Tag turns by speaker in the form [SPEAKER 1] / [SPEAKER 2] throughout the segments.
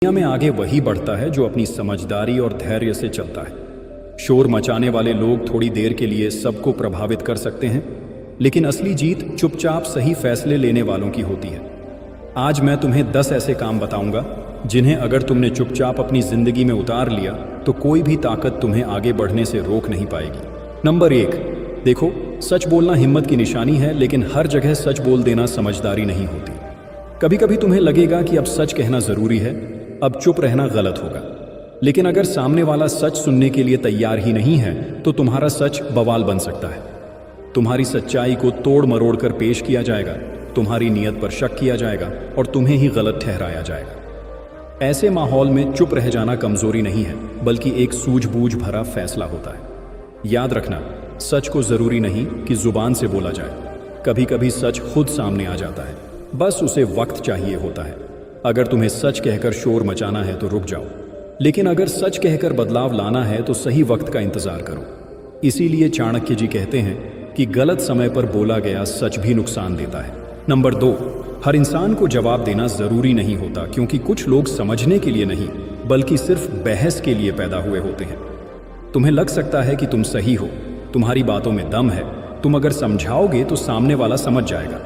[SPEAKER 1] दुनिया में आगे वही बढ़ता है जो अपनी समझदारी और धैर्य से चलता है। शोर मचाने वाले लोग थोड़ी देर के लिए सबको प्रभावित कर सकते हैं, लेकिन असली जीत चुपचाप सही फैसले लेने वालों की होती है। आज मैं तुम्हें 10 ऐसे काम बताऊंगा जिन्हें अगर तुमने चुपचाप अपनी जिंदगी में उतार लिया तो कोई भी ताकत तुम्हें आगे बढ़ने से रोक नहीं पाएगी। नंबर 1, देखो, सच बोलना हिम्मत की निशानी है, लेकिन हर जगह सच बोल देना समझदारी नहीं होती। कभी कभी तुम्हें लगेगा कि अब सच कहना जरूरी है, अब चुप रहना गलत होगा। लेकिन अगर सामने वाला सच सुनने के लिए तैयार ही नहीं है तो तुम्हारा सच बवाल बन सकता है। तुम्हारी सच्चाई को तोड़ मरोड़ कर पेश किया जाएगा, तुम्हारी नीयत पर शक किया जाएगा और तुम्हें ही गलत ठहराया जाएगा। ऐसे माहौल में चुप रह जाना कमजोरी नहीं है, बल्कि एक सूझबूझ भरा फैसला होता है। याद रखना, सच को जरूरी नहीं कि जुबान से बोला जाए, कभी कभी सच खुद सामने आ जाता है, बस उसे वक्त चाहिए होता है। अगर तुम्हें सच कहकर शोर मचाना है तो रुक जाओ, लेकिन अगर सच कहकर बदलाव लाना है तो सही वक्त का इंतजार करो। इसीलिए चाणक्य जी कहते हैं कि गलत समय पर बोला गया सच भी नुकसान देता है। नंबर 2, हर इंसान को जवाब देना जरूरी नहीं होता, क्योंकि कुछ लोग समझने के लिए नहीं बल्कि सिर्फ बहस के लिए पैदा हुए होते हैं। तुम्हें लग सकता है कि तुम सही हो, तुम्हारी बातों में दम है, तुम अगर समझाओगे तो सामने वाला समझ जाएगा।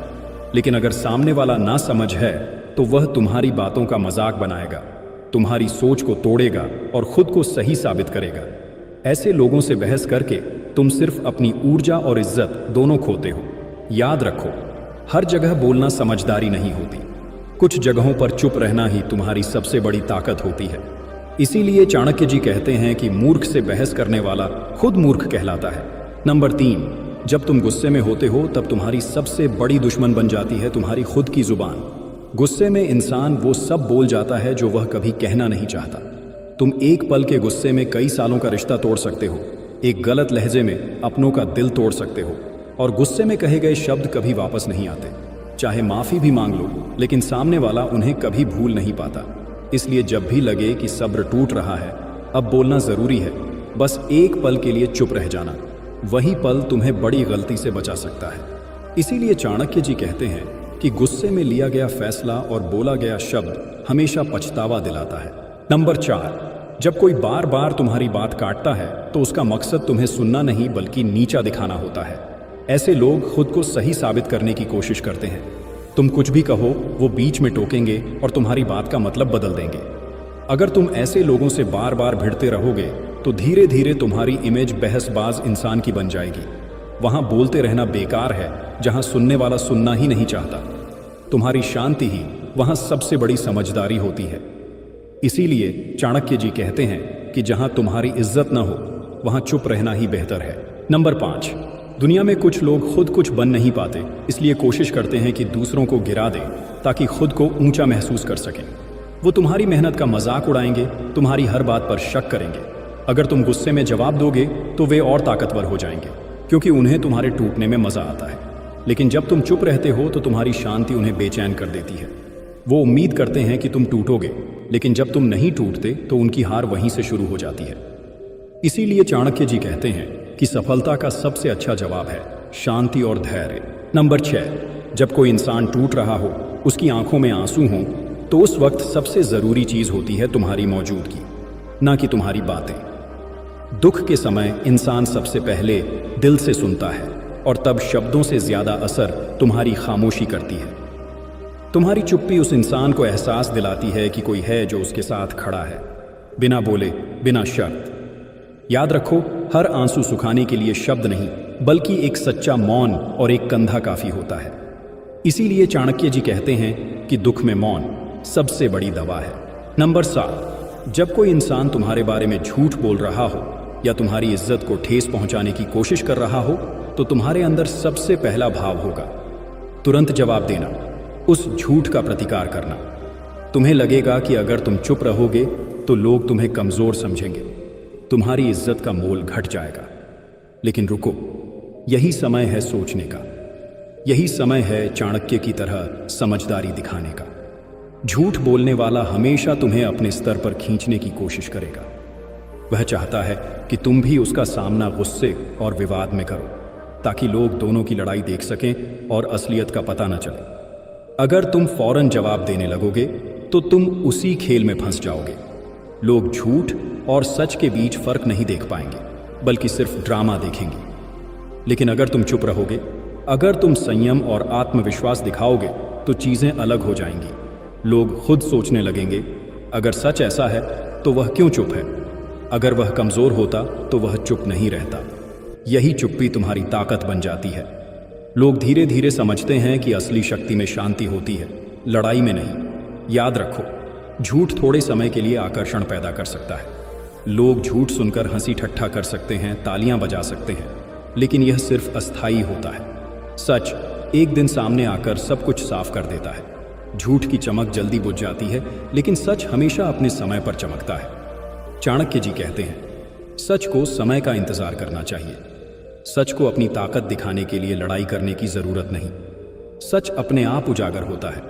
[SPEAKER 1] लेकिन अगर सामने वाला ना समझ है तो वह तुम्हारी बातों का मजाक बनाएगा, तुम्हारी सोच को तोड़ेगा और खुद को सही साबित करेगा। ऐसे लोगों से बहस करके तुम सिर्फ अपनी ऊर्जा और इज्जत दोनों खोते हो। याद रखो, हर जगह बोलना समझदारी नहीं होती, कुछ जगहों पर चुप रहना ही तुम्हारी सबसे बड़ी ताकत होती है। इसीलिए चाणक्य जी कहते हैं कि मूर्ख से बहस करने वाला खुद मूर्ख कहलाता है। नंबर 3, जब तुम गुस्से में होते हो तब तुम्हारी सबसे बड़ी दुश्मन बन जाती है तुम्हारी खुद की जुबान। गुस्से में इंसान वो सब बोल जाता है जो वह कभी कहना नहीं चाहता। तुम एक पल के गुस्से में कई सालों का रिश्ता तोड़ सकते हो, एक गलत लहजे में अपनों का दिल तोड़ सकते हो, और गुस्से में कहे गए शब्द कभी वापस नहीं आते। चाहे माफी भी मांग लो, लेकिन सामने वाला उन्हें कभी भूल नहीं पाता। इसलिए जब भी लगे कि सब्र टूट रहा है, अब बोलना जरूरी है, बस एक पल के लिए चुप रह जाना, वही पल तुम्हें बड़ी गलती से बचा सकता है। इसीलिए चाणक्य जी कहते हैं कि गुस्से में लिया गया फैसला और बोला गया शब्द हमेशा पछतावा दिलाता है। नंबर 4, जब कोई बार बार तुम्हारी बात काटता है तो उसका मकसद तुम्हें सुनना नहीं बल्कि नीचा दिखाना होता है। ऐसे लोग खुद को सही साबित करने की कोशिश करते हैं। तुम कुछ भी कहो, वो बीच में टोकेंगे और तुम्हारी बात का मतलब बदल देंगे। अगर तुम ऐसे लोगों से बार बार भिड़ते रहोगे तो धीरे धीरे तुम्हारी इमेज बहसबाज इंसान की बन जाएगी। वहां बोलते रहना बेकार है जहां सुनने वाला सुनना ही नहीं चाहता। तुम्हारी शांति ही वहां सबसे बड़ी समझदारी होती है। इसीलिए चाणक्य जी कहते हैं कि जहां तुम्हारी इज्जत ना हो वहां चुप रहना ही बेहतर है। नंबर 5, दुनिया में कुछ लोग खुद कुछ बन नहीं पाते, इसलिए कोशिश करते हैं कि दूसरों को गिरा दें ताकि खुद को ऊंचा महसूस कर सकें। वो तुम्हारी मेहनत का मजाक उड़ाएंगे, तुम्हारी हर बात पर शक करेंगे। अगर तुम गुस्से में जवाब दोगे तो वे और ताकतवर हो जाएंगे, क्योंकि उन्हें तुम्हारे टूटने में मजा आता है। लेकिन जब तुम चुप रहते हो तो तुम्हारी शांति उन्हें बेचैन कर देती है। वो उम्मीद करते हैं कि तुम टूटोगे, लेकिन जब तुम नहीं टूटते तो उनकी हार वहीं से शुरू हो जाती है। इसीलिए चाणक्य जी कहते हैं कि सफलता का सबसे अच्छा जवाब है शांति और धैर्य। नंबर 6, जब कोई इंसान टूट रहा हो, उसकी आंखों में आंसू हों, तो उस वक्त सबसे जरूरी चीज होती है तुम्हारी मौजूदगी, ना कि तुम्हारी बातें। दुख के समय इंसान सबसे पहले दिल से सुनता है और तब शब्दों से ज्यादा असर तुम्हारी खामोशी करती है। तुम्हारी चुप्पी उस इंसान को एहसास दिलाती है कि कोई है जो उसके साथ खड़ा है, बिना बोले, बिना शर्त। याद रखो, हर आंसू सुखाने के लिए शब्द नहीं बल्कि एक सच्चा मौन और एक कंधा काफी होता है। इसीलिए चाणक्य जी कहते हैं कि दुख में मौन सबसे बड़ी दवा है। नंबर 7, जब कोई इंसान तुम्हारे बारे में झूठ बोल रहा हो या तुम्हारी इज्जत को ठेस पहुंचाने की कोशिश कर रहा हो तो तुम्हारे अंदर सबसे पहला भाव होगा तुरंत जवाब देना, उस झूठ का प्रतिकार करना। तुम्हें लगेगा कि अगर तुम चुप रहोगे तो लोग तुम्हें कमजोर समझेंगे, तुम्हारी इज्जत का मोल घट जाएगा। लेकिन रुको, यही समय है सोचने का, यही समय है चाणक्य की तरह समझदारी दिखाने का। झूठ बोलने वाला हमेशा तुम्हें अपने स्तर पर खींचने की कोशिश करेगा। वह चाहता है कि तुम भी उसका सामना गुस्से और विवाद में करो, ताकि लोग दोनों की लड़ाई देख सकें और असलियत का पता न चले। अगर तुम फौरन जवाब देने लगोगे तो तुम उसी खेल में फंस जाओगे। लोग झूठ और सच के बीच फर्क नहीं देख पाएंगे, बल्कि सिर्फ ड्रामा देखेंगे। लेकिन अगर तुम चुप रहोगे, अगर तुम संयम और आत्मविश्वास दिखाओगे, तो चीजें अलग हो जाएंगी। लोग खुद सोचने लगेंगे, अगर सच ऐसा है तो वह क्यों चुप है? अगर वह कमजोर होता तो वह चुप नहीं रहता। यही चुप्पी तुम्हारी ताकत बन जाती है। लोग धीरे धीरे समझते हैं कि असली शक्ति में शांति होती है, लड़ाई में नहीं। याद रखो, झूठ थोड़े समय के लिए आकर्षण पैदा कर सकता है। लोग झूठ सुनकर हंसी ठट्ठा कर सकते हैं, तालियां बजा सकते हैं, लेकिन यह सिर्फ अस्थायी होता है। सच एक दिन सामने आकर सब कुछ साफ कर देता है। झूठ की चमक जल्दी बुझ जाती है, लेकिन सच हमेशा अपने समय पर चमकता है। चाणक्य जी कहते हैं, सच को समय का इंतजार करना चाहिए। सच को अपनी ताकत दिखाने के लिए लड़ाई करने की जरूरत नहीं। सच अपने आप उजागर होता है,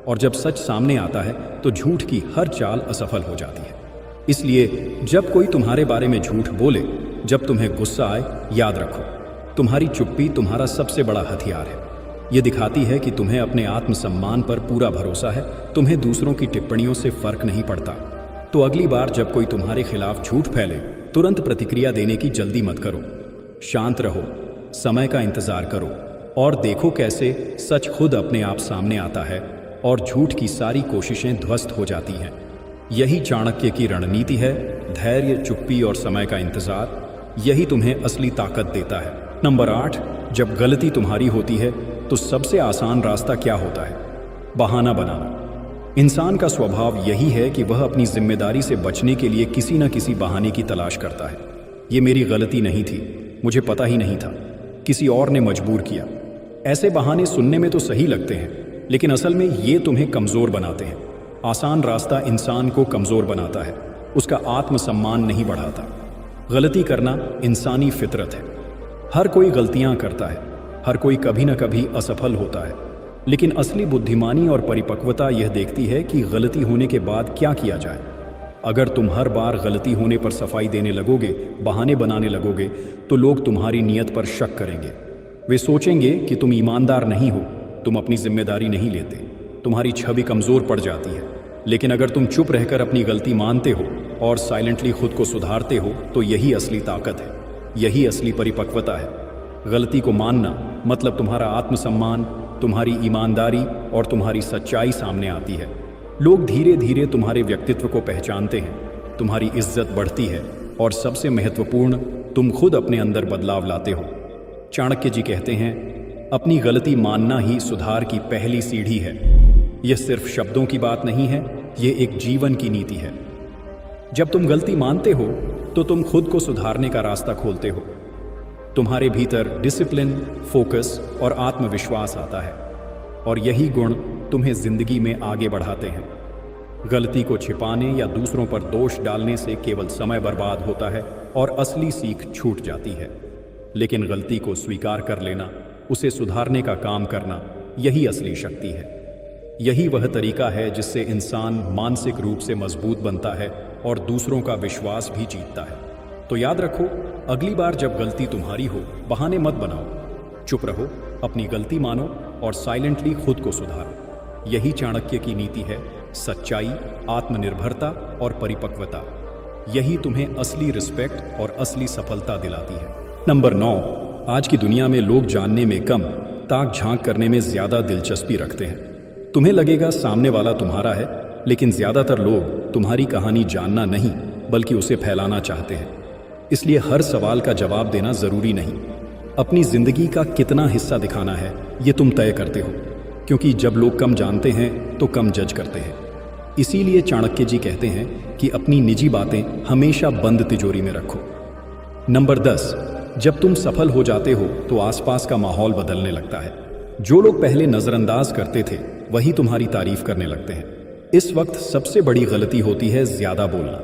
[SPEAKER 1] और जब सच सामने आता है तो झूठ की हर चाल असफल हो जाती है। इसलिए जब कोई तुम्हारे बारे में झूठ बोले, जब तुम्हें गुस्सा आए, याद रखो, तुम्हारी चुप्पी तुम्हारा सबसे बड़ा हथियार है। यह दिखाती है कि तुम्हें अपने आत्मसम्मान पर पूरा भरोसा है, तुम्हें दूसरों की टिप्पणियों से फर्क नहीं पड़ता। तो अगली बार जब कोई तुम्हारे खिलाफ झूठ फैले, तुरंत प्रतिक्रिया देने की जल्दी मत करो। शांत रहो, समय का इंतजार करो, और देखो कैसे सच खुद अपने आप सामने आता है और झूठ की सारी कोशिशें ध्वस्त हो जाती हैं। यही चाणक्य की रणनीति है, धैर्य, चुप्पी और समय का इंतजार। यही तुम्हें असली ताकत देता है। नंबर 8, जब गलती तुम्हारी होती है तो सबसे आसान रास्ता क्या होता है? बहाना बनाना। इंसान का स्वभाव यही है कि वह अपनी जिम्मेदारी से बचने के लिए किसी न किसी बहाने की तलाश करता है। ये मेरी गलती नहीं थी, मुझे पता ही नहीं था, किसी और ने मजबूर किया। ऐसे बहाने सुनने में तो सही लगते हैं, लेकिन असल में ये तुम्हें कमजोर बनाते हैं। आसान रास्ता इंसान को कमजोर बनाता है, उसका आत्मसम्मान नहीं बढ़ाता। गलती करना इंसानी फितरत है। हर कोई गलतियां करता है, हर कोई कभी न कभी असफल होता है, लेकिन असली बुद्धिमानी और परिपक्वता यह देखती है कि गलती होने के बाद क्या किया जाए। अगर तुम हर बार गलती होने पर सफाई देने लगोगे, बहाने बनाने लगोगे, तो लोग तुम्हारी नीयत पर शक करेंगे। वे सोचेंगे कि तुम ईमानदार नहीं हो, तुम अपनी जिम्मेदारी नहीं लेते, तुम्हारी छवि कमजोर पड़ जाती है। लेकिन अगर तुम चुप रहकर अपनी गलती मानते हो और साइलेंटली खुद को सुधारते हो, तो यही असली ताकत है, यही असली परिपक्वता है। गलती को मानना मतलब तुम्हारा आत्मसम्मान, तुम्हारी ईमानदारी और तुम्हारी सच्चाई सामने आती है। लोग धीरे धीरे तुम्हारे व्यक्तित्व को पहचानते हैं, तुम्हारी इज्जत बढ़ती है, और सबसे महत्वपूर्ण, तुम खुद अपने अंदर बदलाव लाते हो। चाणक्य जी कहते हैं, अपनी गलती मानना ही सुधार की पहली सीढ़ी है। यह सिर्फ शब्दों की बात नहीं है, यह एक जीवन की नीति है। जब तुम गलती मानते हो तो तुम खुद को सुधारने का रास्ता खोलते हो। तुम्हारे भीतर डिसिप्लिन, फोकस और आत्मविश्वास आता है, और यही गुण तुम्हें जिंदगी में आगे बढ़ाते हैं। गलती को छिपाने या दूसरों पर दोष डालने से केवल समय बर्बाद होता है और असली सीख छूट जाती है। लेकिन गलती को स्वीकार कर लेना, उसे सुधारने का काम करना, यही असली शक्ति है। यही वह तरीका है जिससे इंसान मानसिक रूप से मजबूत बनता है और दूसरों का विश्वास भी जीतता है। तो याद रखो, अगली बार जब गलती तुम्हारी हो, बहाने मत बनाओ। चुप रहो, अपनी गलती मानो और साइलेंटली खुद को सुधारो। यही चाणक्य की नीति है, सच्चाई, आत्मनिर्भरता और परिपक्वता। यही तुम्हें असली रिस्पेक्ट और असली सफलता दिलाती है। नंबर 9, आज की दुनिया में लोग जानने में कम, ताक झांक करने में ज्यादा दिलचस्पी रखते हैं। तुम्हें लगेगा सामने वाला तुम्हारा है, लेकिन ज्यादातर लोग तुम्हारी कहानी जानना नहीं, बल्कि उसे फैलाना चाहते हैं। इसलिए हर सवाल का जवाब देना जरूरी नहीं। अपनी जिंदगी का कितना हिस्सा दिखाना है, ये तुम तय करते हो, क्योंकि जब लोग कम जानते हैं तो कम जज करते हैं। इसीलिए चाणक्य जी कहते हैं कि अपनी निजी बातें हमेशा बंद तिजोरी में रखो। नंबर 10, जब तुम सफल हो जाते हो तो आसपास का माहौल बदलने लगता है। जो लोग पहले नजरअंदाज करते थे, वही तुम्हारी तारीफ करने लगते हैं। इस वक्त सबसे बड़ी गलती होती है ज्यादा बोलना,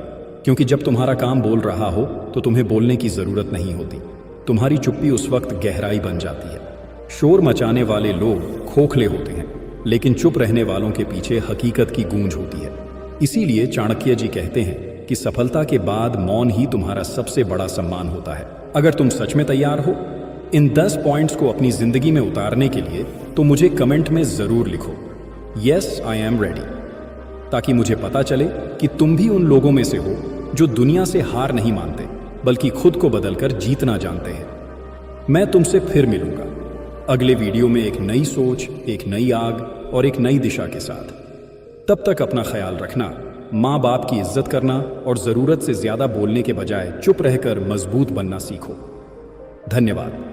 [SPEAKER 1] क्योंकि जब तुम्हारा काम बोल रहा हो तो तुम्हें बोलने की जरूरत नहीं होती। तुम्हारी चुप्पी उस वक्त गहराई बन जाती है। शोर मचाने वाले लोग खोखले होते हैं, लेकिन चुप रहने वालों के पीछे हकीकत की गूंज होती है। इसीलिए चाणक्य जी कहते हैं कि सफलता के बाद मौन ही तुम्हारा सबसे बड़ा सम्मान होता है। अगर तुम सच में तैयार हो इन 10 पॉइंट्स को अपनी जिंदगी में उतारने के लिए, तो मुझे कमेंट में जरूर लिखो, यस आई एम रेडी। ताकि मुझे पता चले कि तुम भी उन लोगों में से हो जो दुनिया से हार नहीं मानते, बल्कि खुद को बदलकर जीतना जानते हैं। मैं तुमसे फिर मिलूंगा अगले वीडियो में, एक नई सोच, एक नई आग और एक नई दिशा के साथ। तब तक अपना ख्याल रखना, माँ बाप की इज्जत करना और ज़रूरत से ज़्यादा बोलने के बजाय चुप रहकर मजबूत बनना सीखो। धन्यवाद।